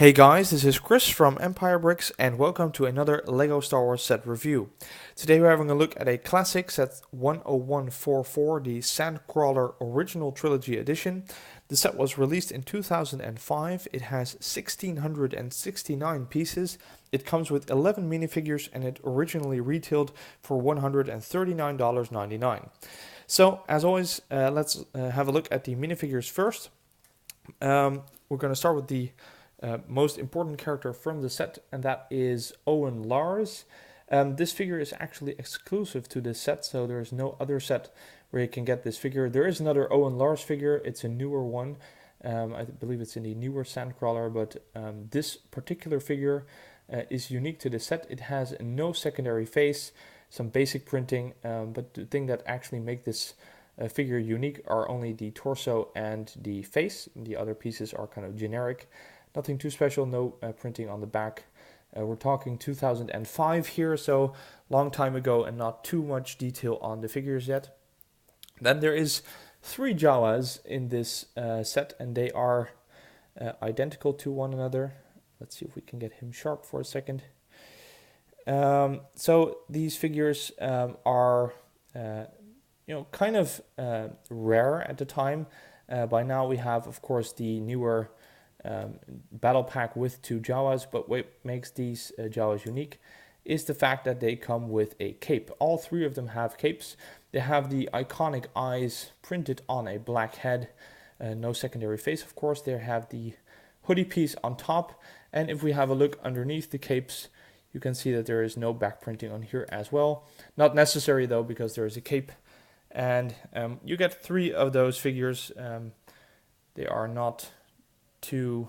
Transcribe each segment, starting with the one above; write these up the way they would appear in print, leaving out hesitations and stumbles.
Hey guys, this is Chris from Empire Bricks and welcome to another LEGO Star Wars set review. Today we're having a look at a classic set 10144, the Sandcrawler Original Trilogy Edition. The set was released in 2005, it has 1669 pieces, it comes with 11 minifigures and it originally retailed for $139.99. So as always, let's have a look at the minifigures first. We're going to start with the most important character from the set, and that is Owen Lars. This figure is actually exclusive to this set, so there is no other set where you can get this figure. There is another Owen Lars figure, it's a newer one. I believe it's in the newer Sandcrawler, but this particular figure is unique to the set. It has no secondary face, some basic printing, but the thing that actually make this figure unique are only the torso and the face. The other pieces are kind of generic. Nothing too special, no printing on the back. We're talking 2005 here, so long time ago and not too much detail on the figures yet. Then there is 3 Jawas in this set, and they are identical to one another. Let's see if we can get him sharp for a second. So these figures are kind of rare at the time. By now we have, of course, the newer battle pack with 2 Jawas, but what makes these Jawas unique is the fact that they come with a cape. All 3 of them have capes. They have the iconic eyes printed on a black head, no secondary face, of course. They have the hoodie piece on top, and if we have a look underneath the capes, you can see that there is no back printing on here as well. Not necessary though, because there is a cape, and you get 3 of those figures. They are not too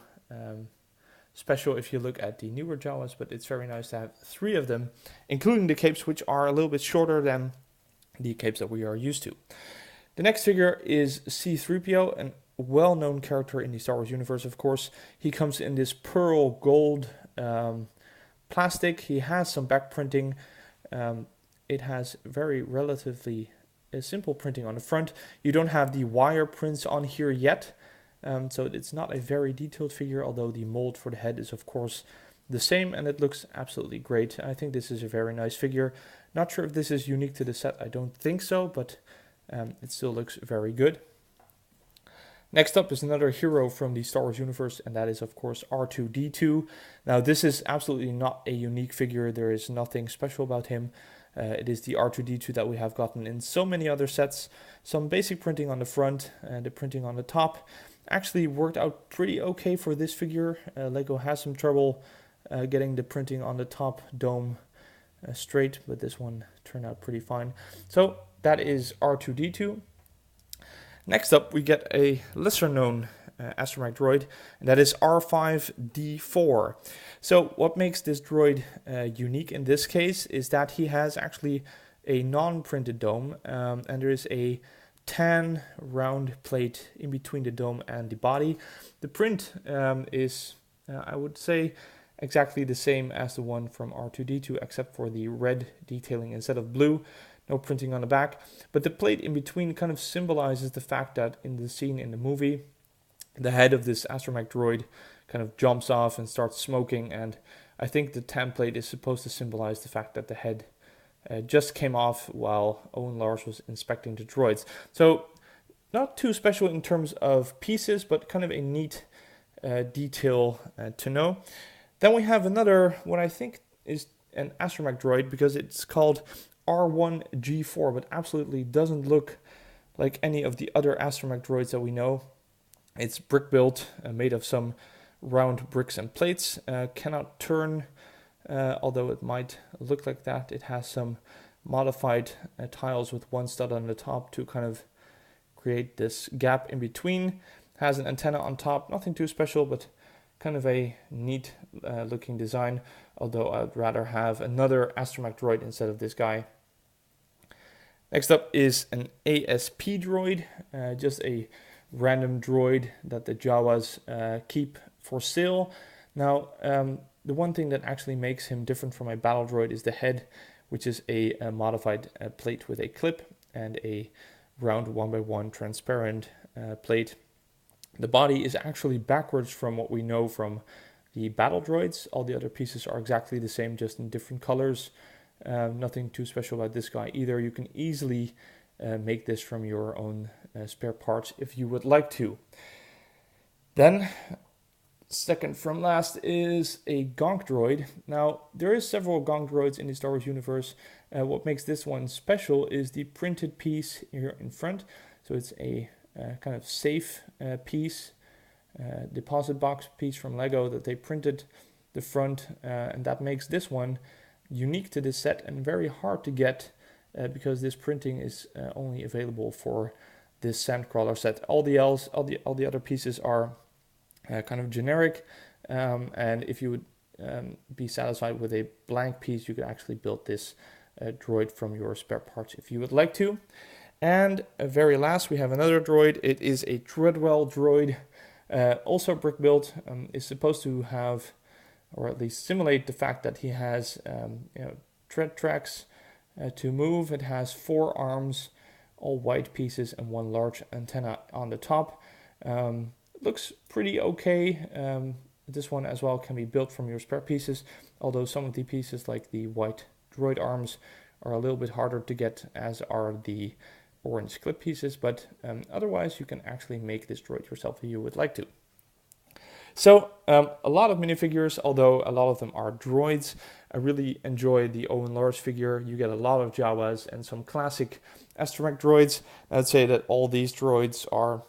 special if you look at the newer Jawas, but it's very nice to have 3 of them, including the capes, which are a little bit shorter than the capes that we are used to. The next figure is C-3PO, a well-known character in the Star Wars universe, of course. He comes in this pearl gold plastic. He has some back printing. It has very relatively simple printing on the front. You don't have the wire prints on here yet. So it's not a very detailed figure, although the mold for the head is of course the same, and it looks absolutely great. I think this is a very nice figure. Not sure if this is unique to the set, I don't think so, but it still looks very good. Next up is another hero from the Star Wars universe, and that is of course R2-D2. Now this is absolutely not a unique figure, there is nothing special about him. It is the R2-D2 that we have gotten in so many other sets. Some basic printing on the front and the printing on the top actually worked out pretty okay for this figure. LEGO has some trouble getting the printing on the top dome straight, but this one turned out pretty fine. So that is R2-D2. Next up we get a lesser known astromech droid, and that is R5-D4. So what makes this droid unique in this case is that he has actually a non-printed dome, and there is a tan round plate in between the dome and the body. The print is, I would say, exactly the same as the one from R2-D2, except for the red detailing instead of blue. No printing on the back, but the plate in between kind of symbolizes the fact that in the scene in the movie, the head of this astromech droid kind of jumps off and starts smoking, and I think the tan plate is supposed to symbolize the fact that the head just came off while Owen Lars was inspecting the droids. So not too special in terms of pieces, but kind of a neat detail to know. Then we have another, what I think is an astromech droid, because it's called R1-G4, but absolutely doesn't look like any of the other astromech droids that we know. It's brick built, made of some round bricks and plates, cannot turn, although it might look like that. It has some modified tiles with one stud on the top to kind of create this gap in between. Has an antenna on top, nothing too special, but kind of a neat looking design, although I'd rather have another astromech droid instead of this guy. Next up is an ASP droid, just a random droid that the Jawas keep for sale. Now, the one thing that actually makes him different from a battle droid is the head, which is a modified plate with a clip and a round 1x1 transparent plate. The body is actually backwards from what we know from the battle droids. All the other pieces are exactly the same, just in different colors. Nothing too special about this guy either. You can easily make this from your own spare parts if you would like to. Then, second from last is a gonk droid. Now, there is several gonk droids in the Star Wars universe. What makes this one special is the printed piece here in front. So it's a kind of safe piece, deposit box piece from Lego that they printed the front, and that makes this one unique to this set and very hard to get because this printing is only available for this Sandcrawler set. All the other pieces are kind of generic, and if you would be satisfied with a blank piece, you could actually build this droid from your spare parts if you would like to. And very last, we have another droid. It is a Treadwell droid, also brick built. Is supposed to have, or at least simulate, the fact that he has tread tracks to move. It has 4 arms, all white pieces, and 1 large antenna on the top. Looks pretty okay. This one as well can be built from your spare pieces, although some of the pieces like the white droid arms are a little bit harder to get, as are the orange clip pieces, but otherwise you can actually make this droid yourself if you would like to. So a lot of minifigures, although a lot of them are droids. I really enjoy the Owen Lars figure. You get a lot of Jawas and some classic astromech droids. I'd say that all these droids are,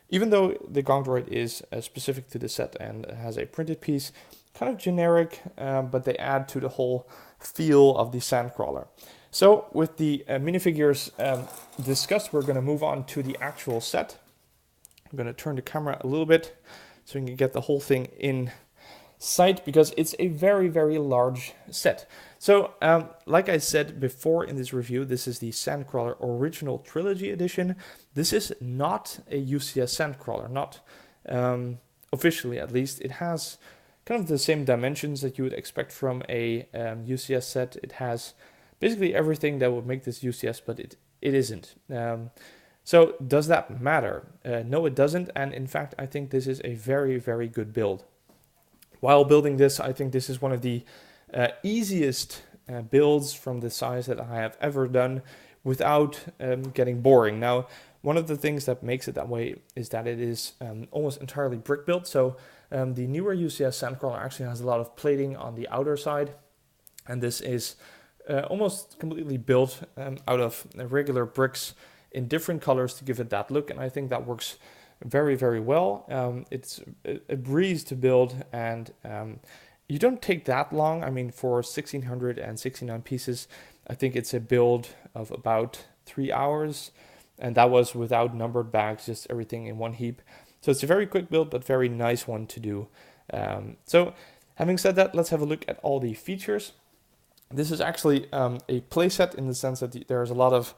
even though the gonk droid is specific to the set and has a printed piece, kind of generic, but they add to the whole feel of the Sandcrawler. So with the minifigures discussed, we're going to move on to the actual set. I'm going to turn the camera a little bit so you can get the whole thing in sight, because it's a very, very large set. So like I said before in this review, this is the Sandcrawler Original Trilogy Edition. This is not a UCS Sandcrawler, not officially at least. It has kind of the same dimensions that you would expect from a UCS set. It has basically everything that would make this UCS, but it isn't. So does that matter? No, it doesn't. And in fact, I think this is a very, very good build. While building this, I think this is one of the easiest builds from the size that I have ever done without getting boring. Now, one of the things that makes it that way is that it is almost entirely brick built. So the newer UCS Sandcrawler actually has a lot of plating on the outer side, and this is almost completely built out of regular bricks in different colors to give it that look, and I think that works very, very well. It's a breeze to build, and you don't take that long. I mean, for 1,669 pieces, I think it's a build of about 3 hours, and that was without numbered bags, just everything in one heap. So it's a very quick build, but very nice one to do. So having said that, let's have a look at all the features. This is actually a playset in the sense that there's a lot of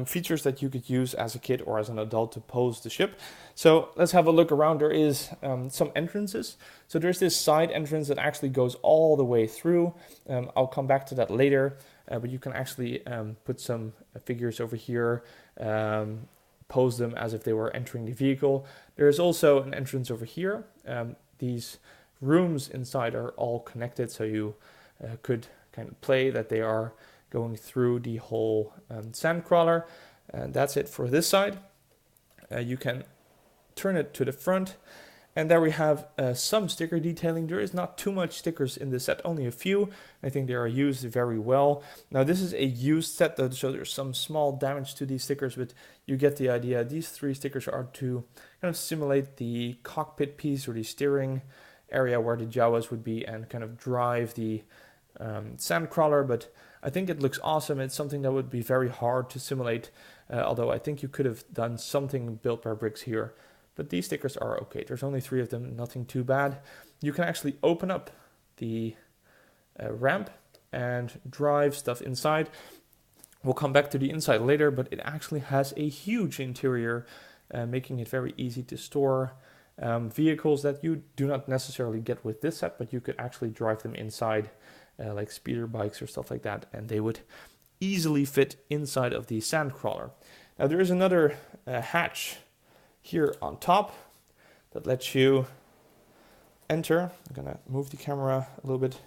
features that you could use as a kid or as an adult to pose the ship. So let's have a look around. There is some entrances. So there's this side entrance that actually goes all the way through. I'll come back to that later, but you can actually put some figures over here, pose them as if they were entering the vehicle. There is also an entrance over here. These rooms inside are all connected, so you could kind of play that they are going through the whole Sandcrawler. And that's it for this side. You can turn it to the front, and there we have some sticker detailing. There is not too much stickers in this set, only a few. I think they are used very well. Now this is a used set though, so there's some small damage to these stickers, but you get the idea. These 3 stickers are to kind of simulate the cockpit piece or the steering area where the Jawas would be and kind of drive the Sandcrawler, but I think it looks awesome. It's something that would be very hard to simulate, although I think you could have done something built by bricks here. But these stickers are okay. There's only 3 of them, nothing too bad. You can actually open up the ramp and drive stuff inside. We'll come back to the inside later, but it actually has a huge interior, making it very easy to store vehicles that you do not necessarily get with this set, but you could actually drive them inside, like speeder bikes or stuff like that, and they would easily fit inside of the Sandcrawler. Now there is another hatch here on top that lets you enter. I'm gonna move the camera a little bit.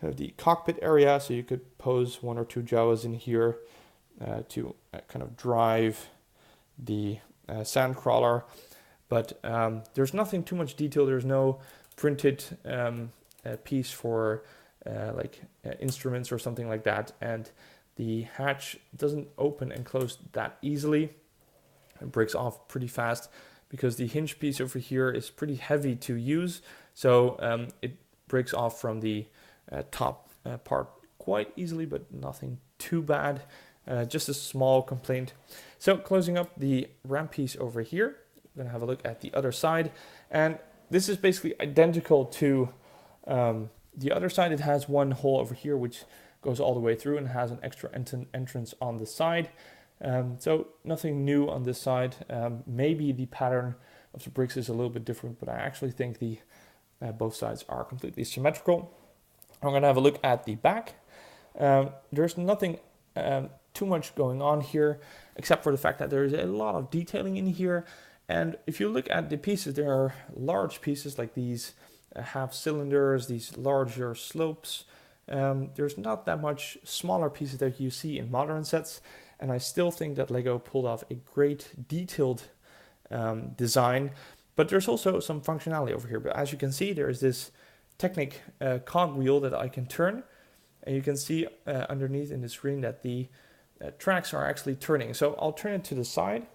The cockpit area, so you could pose 1 or 2 Jawas in here to kind of drive the Sandcrawler. But there's nothing too much detail. There's no printed piece for instruments or something like that. And the hatch doesn't open and close that easily. It breaks off pretty fast because the hinge piece over here is pretty heavy to use. So it breaks off from the top part quite easily, but nothing too bad. Just a small complaint. So closing up the ramp piece over here, we're gonna have a look at the other side. And this is basically identical to the other side. It has one hole over here, which goes all the way through and has an extra entrance on the side. So nothing new on this side. Maybe the pattern of the bricks is a little bit different, but I actually think the both sides are completely symmetrical. I'm going to have a look at the back. There's nothing too much going on here, except for the fact that there is a lot of detailing in here. And if you look at the pieces, there are large pieces like these half cylinders, these larger slopes. There's not that much smaller pieces that you see in modern sets. And I still think that Lego pulled off a great detailed design. But there's also some functionality over here. But as you can see, there is this Technic cog wheel that I can turn, and you can see underneath in the screen that the tracks are actually turning. So I'll turn it to the side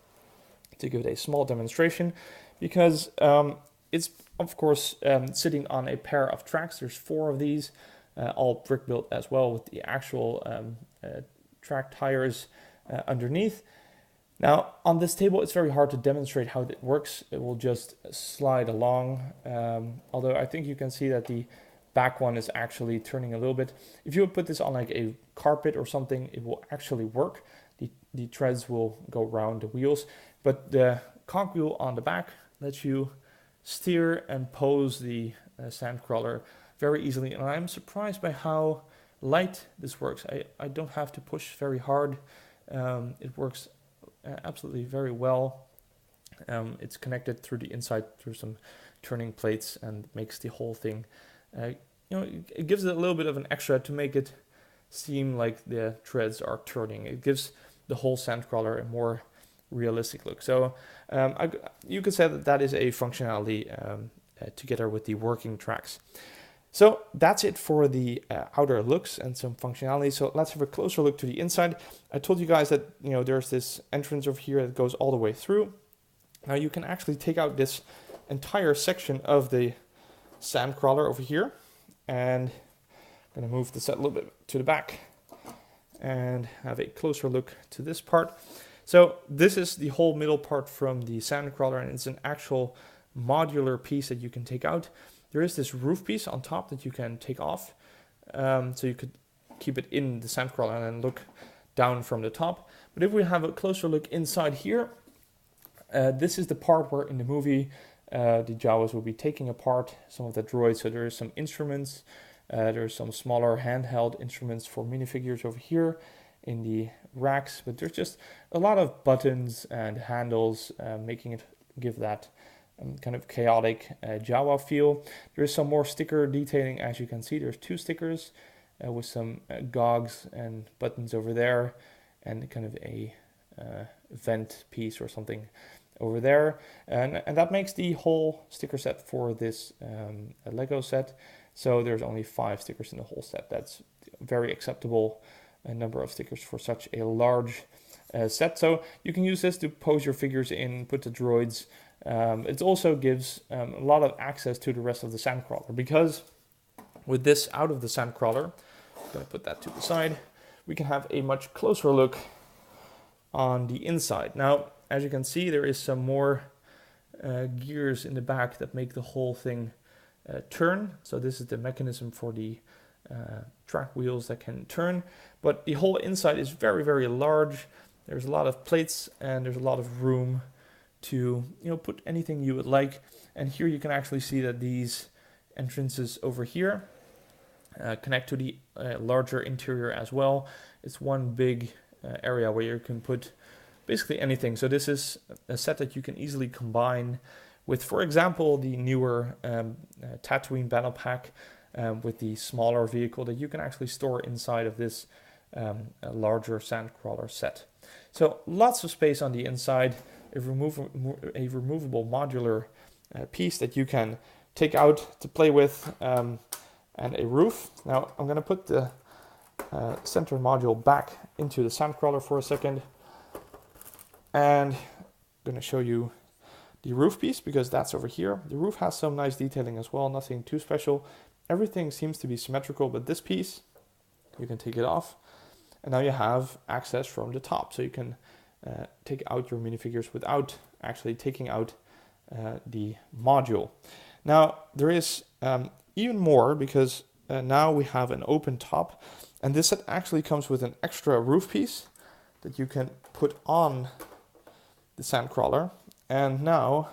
to give it a small demonstration, because it's of course sitting on a pair of tracks. There's 4 of these, all brick built as well, with the actual track tires underneath. Now on this table, it's very hard to demonstrate how it works. It will just slide along, although I think you can see that the back one is actually turning a little bit. If you would put this on like a carpet or something, it will actually work. The treads will go around the wheels, but the cogwheel on the back lets you steer and pose the Sandcrawler very easily. And I'm surprised by how light this works. I don't have to push very hard. It works absolutely very well. It's connected through the inside through some turning plates and makes the whole thing, it gives it a little bit of an extra to make it seem like the treads are turning. It gives the whole Sandcrawler a more realistic look. So you could say that is a functionality together with the working tracks. So that's it for the outer looks and some functionality. So let's have a closer look to the inside. I told you guys that there's this entrance over here that goes all the way through. Now you can actually take out this entire section of the Sandcrawler over here, and I'm going to move the set a little bit to the back and have a closer look to this part. So this is the whole middle part from the Sandcrawler, and it's an actual modular piece that you can take out. There is this roof piece on top that you can take off, so you could keep it in the Sandcrawler and then look down from the top. But if we have a closer look inside here, this is the part where in the movie the Jawas will be taking apart some of the droids. So there is some instruments, there's some smaller handheld instruments for minifigures over here in the racks, but there's just a lot of buttons and handles, making it give that kind of chaotic Jawa feel. There's some more sticker detailing. As you can see, there's 2 stickers with some gogs and buttons over there, and kind of a vent piece or something over there, and that makes the whole sticker set for this Lego set. So there's only 5 stickers in the whole set. That's very acceptable number of stickers for such a large set. So you can use this to pose your figures in, put the droids. It also gives a lot of access to the rest of the Sandcrawler, because with this out of the Sandcrawler, I'm going to put that to the side, we can have a much closer look on the inside. Now, as you can see, there is some more gears in the back that make the whole thing turn. So this is the mechanism for the track wheels that can turn, but the whole inside is very, very large. There's a lot of plates and there's a lot of room to put anything you would like. And here you can actually see that these entrances over here connect to the larger interior as well. It's one big area where you can put basically anything. So this is a set that you can easily combine with, for example, the newer Tatooine battle pack with the smaller vehicle that you can actually store inside of this larger Sandcrawler set. So lots of space on the inside, a removable modular piece that you can take out to play with, and a roof. Now I'm going to put the center module back into the Sandcrawler for a second, and I'm going to show you the roof piece because that's over here. The roof has some nice detailing as well, nothing too special. Everything seems to be symmetrical, but this piece, you can take it off, and now you have access from the top, so you can take out your minifigures without actually taking out the module. Now there is even more, because now we have an open top, and this set actually comes with an extra roof piece that you can put on the Sandcrawler, and now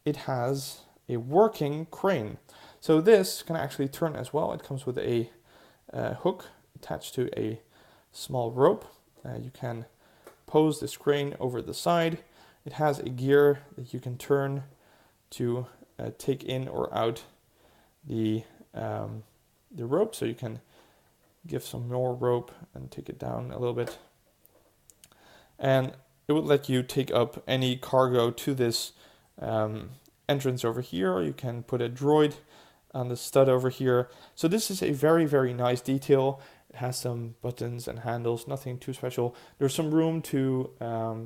it has a working crane. So this can actually turn as well. It comes with a hook attached to a small rope. You can pose this crane over the side. It has a gear that you can turn to take in or out the rope, so you can give some more rope and take it down a little bit, and it would let you take up any cargo to this entrance over here. You can put a droid on the stud over here. So this is a very, very nice detail. It has some buttons and handles, nothing too special. There's some room to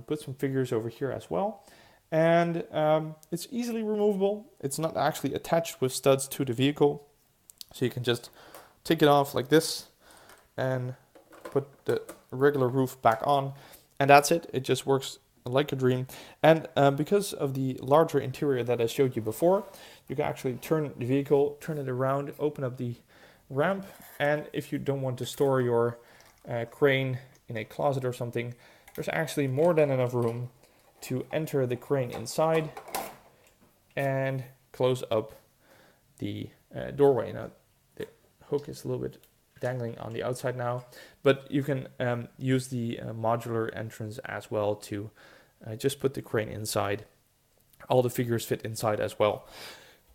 put some figures over here as well. And it's easily removable. It's not actually attached with studs to the vehicle. So you can just take it off like this and put the regular roof back on. And that's it. It just works like a dream. And because of the larger interior that I showed you before, you can actually turn the vehicle, turn it around, open up the ramp. And if you don't want to store your crane in a closet or something, there's actually more than enough room to enter the crane inside and close up the doorway. Now the hook is a little bit dangling on the outside now, but you can use the modular entrance as well to just put the crane inside. All the figures fit inside as well.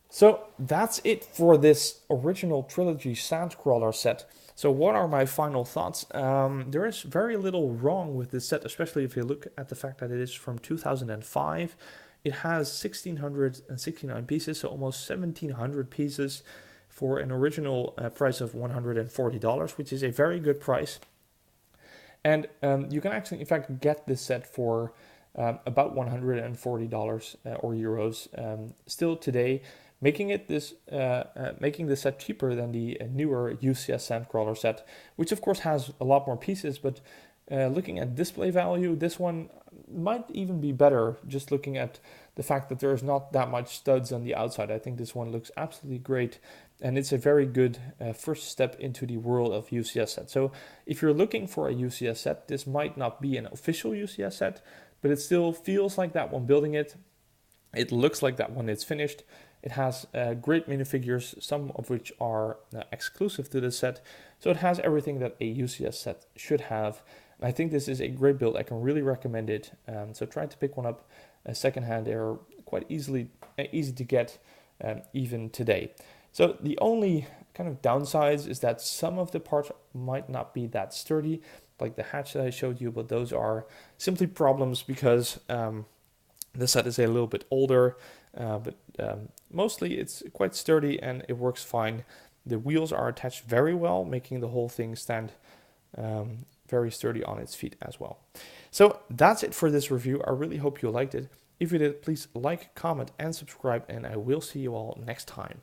So that's it for this original Trilogy Sandcrawler set. So what are my final thoughts? There is very little wrong with this set, especially if you look at the fact that it is from 2005. It has 1,669 pieces, so almost 1,700 pieces for an original price of $140, which is a very good price. And you can actually, in fact, get this set for about $140 or euros still today, making this set cheaper than the newer UCS Sandcrawler set, which of course has a lot more pieces, but looking at display value, this one might even be better, just looking at the fact that there's not that much studs on the outside. I think this one looks absolutely great, and it's a very good first step into the world of UCS set. So if you're looking for a UCS set, this might not be an official UCS set, but it still feels like that one building it. It looks like that when it's finished. It has great minifigures, some of which are exclusive to this set. So it has everything that a UCS set should have. And I think this is a great build. I can really recommend it. So try to pick one up secondhand. They're quite easy to get even today. So the only kind of downsides is that some of the parts might not be that sturdy, like the hatch that I showed you, but those are simply problems because the set is a little bit older, but mostly it's quite sturdy and it works fine. The wheels are attached very well, making the whole thing stand very sturdy on its feet as well. So that's it for this review. I really hope you liked it. If you did, please like, comment, and subscribe, and I will see you all next time.